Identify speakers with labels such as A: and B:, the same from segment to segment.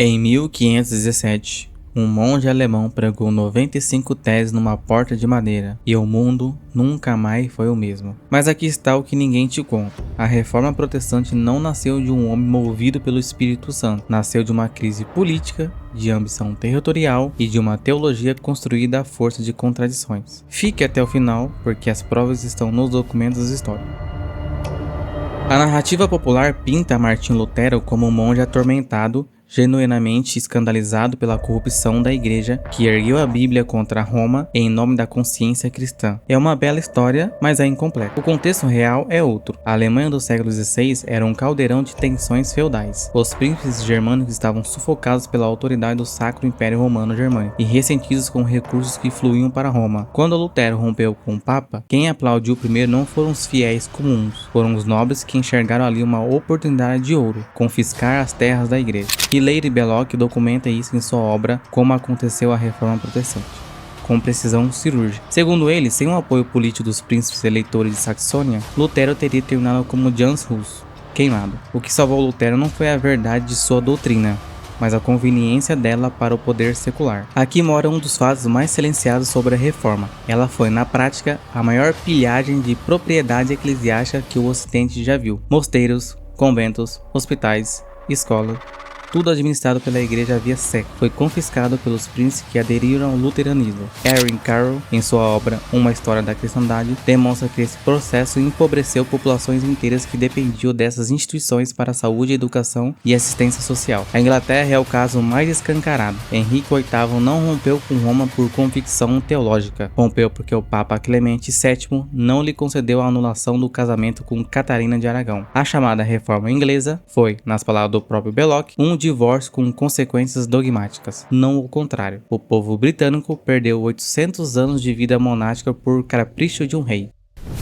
A: Em 1517, um monge alemão pregou 95 teses numa porta de madeira, e o mundo nunca mais foi o mesmo. Mas aqui está o que ninguém te conta. A reforma protestante não nasceu de um homem movido pelo Espírito Santo. Nasceu de uma crise política, de ambição territorial e de uma teologia construída à força de contradições. Fique até o final, porque as provas estão nos documentos históricos. A narrativa popular pinta Martim Lutero como um monge atormentado, genuinamente escandalizado pela corrupção da igreja, que ergueu a Bíblia contra Roma em nome da consciência cristã. É uma bela história, mas é incompleta. O contexto real é outro. A Alemanha do século XVI era um caldeirão de tensões feudais. Os príncipes germânicos estavam sufocados pela autoridade do Sacro Império Romano Germânico e ressentidos com recursos que fluíam para Roma. Quando Lutero rompeu com o Papa, quem aplaudiu primeiro não foram os fiéis comuns, foram os nobres que enxergaram ali uma oportunidade de ouro, confiscar as terras da igreja. Hilaire Belloc documenta isso em sua obra Como Aconteceu a Reforma Protestante, com precisão cirúrgica. Segundo ele, sem o apoio político dos príncipes eleitores de Saxônia, Lutero teria terminado como Jan Hus, queimado. O que salvou Lutero não foi a verdade de sua doutrina, mas a conveniência dela para o poder secular. Aqui mora um dos fatos mais silenciados sobre a reforma. Ela foi, na prática, a maior pilhagem de propriedade eclesiástica que o Ocidente já viu. Mosteiros, conventos, hospitais, escolas, tudo administrado pela igreja havia séculos, foi confiscado pelos príncipes que aderiram ao luteranismo. Erin Carroll, em sua obra Uma História da Cristandade, demonstra que esse processo empobreceu populações inteiras que dependiam dessas instituições para a saúde, educação e assistência social. A Inglaterra é o caso mais escancarado. Henrique VIII não rompeu com Roma por convicção teológica. Rompeu porque o Papa Clemente VII não lhe concedeu a anulação do casamento com Catarina de Aragão. A chamada Reforma Inglesa foi, nas palavras do próprio Belloc, um divórcio com consequências dogmáticas, não o contrário. O povo britânico perdeu 800 anos de vida monástica por capricho de um rei.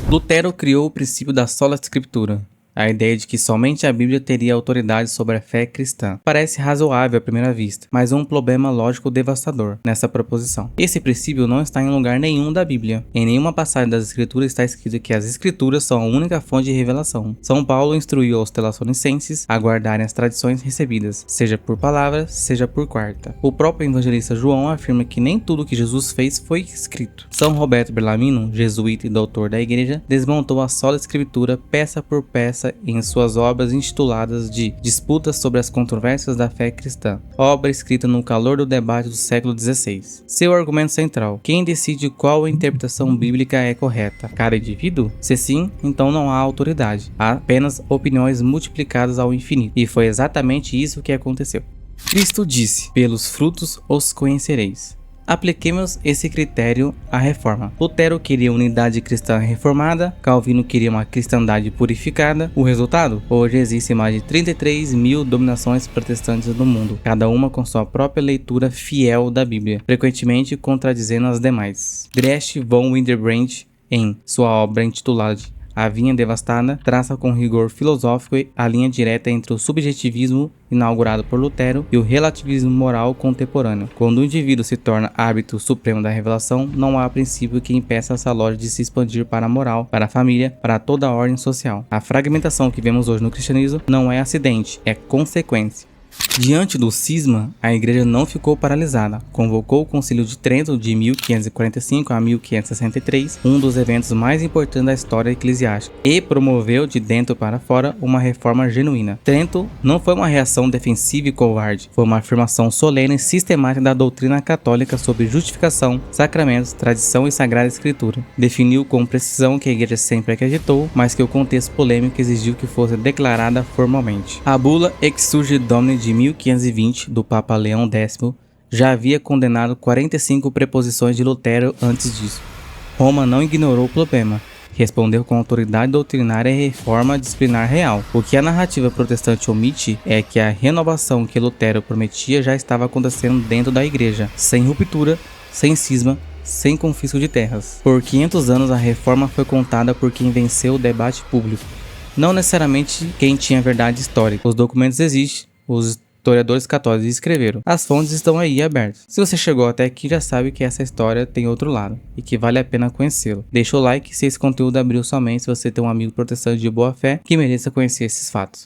A: Lutero criou o princípio da sola scriptura, a ideia de que somente a Bíblia teria autoridade sobre a fé cristã. Parece razoável à primeira vista, mas um problema lógico devastador nessa proposição. Esse princípio não está em lugar nenhum da Bíblia. Em nenhuma passagem das Escrituras está escrito que as Escrituras são a única fonte de revelação. São Paulo instruiu aos Tessalonicenses a guardarem as tradições recebidas, seja por palavra, seja por carta. O próprio evangelista João afirma que nem tudo que Jesus fez foi escrito. São Roberto Bellarmino, jesuíta e doutor da igreja, desmontou a sola escritura peça por peça em suas obras intituladas de Disputas sobre as Controvérsias da Fé Cristã, obra escrita no calor do debate do século XVI. Seu argumento central: quem decide qual interpretação bíblica é correta? Cada indivíduo? Se sim, então não há autoridade, há apenas opiniões multiplicadas ao infinito. E foi exatamente isso que aconteceu. Cristo disse: pelos frutos os conhecereis. Apliquemos esse critério à reforma. Lutero queria unidade cristã reformada, Calvino queria uma cristandade purificada. O resultado? Hoje existem mais de 33 mil denominações protestantes no mundo, cada uma com sua própria leitura fiel da Bíblia, frequentemente contradizendo as demais. Dietrich von Winkelbrandt, em sua obra intitulada A Vinha Devastada, traça com rigor filosófico a linha direta entre o subjetivismo inaugurado por Lutero e o relativismo moral contemporâneo. Quando o indivíduo se torna árbitro supremo da revelação, não há princípio que impeça essa lógica de se expandir para a moral, para a família, para toda a ordem social. A fragmentação que vemos hoje no cristianismo não é acidente, é consequência. Diante do cisma, a igreja não ficou paralisada. Convocou o Concílio de Trento de 1545 a 1563, um dos eventos mais importantes da história eclesiástica, e promoveu de dentro para fora uma reforma genuína. Trento não foi uma reação defensiva e covarde, foi uma afirmação solene e sistemática da doutrina católica sobre justificação, sacramentos, tradição e sagrada escritura. Definiu com precisão que a igreja sempre acreditou, mas que o contexto polêmico exigiu que fosse declarada formalmente. A bula Exsurge Domini de 1520 do Papa Leão X já havia condenado 45 preposições de Lutero antes disso. Roma não ignorou o problema, respondeu com autoridade doutrinária e reforma disciplinar real. O que a narrativa protestante omite é que a renovação que Lutero prometia já estava acontecendo dentro da igreja, sem ruptura, sem cisma, sem confisco de terras. Por 500 anos a reforma foi contada por quem venceu o debate público, não necessariamente quem tinha verdade histórica. Os documentos existem, os historiadores católicos escreveram. As fontes estão aí abertas. Se você chegou até aqui, já sabe que essa história tem outro lado e que vale a pena conhecê-lo. Deixa o like se esse conteúdo abriu sua mente, se você tem um amigo protestante de boa fé que mereça conhecer esses fatos.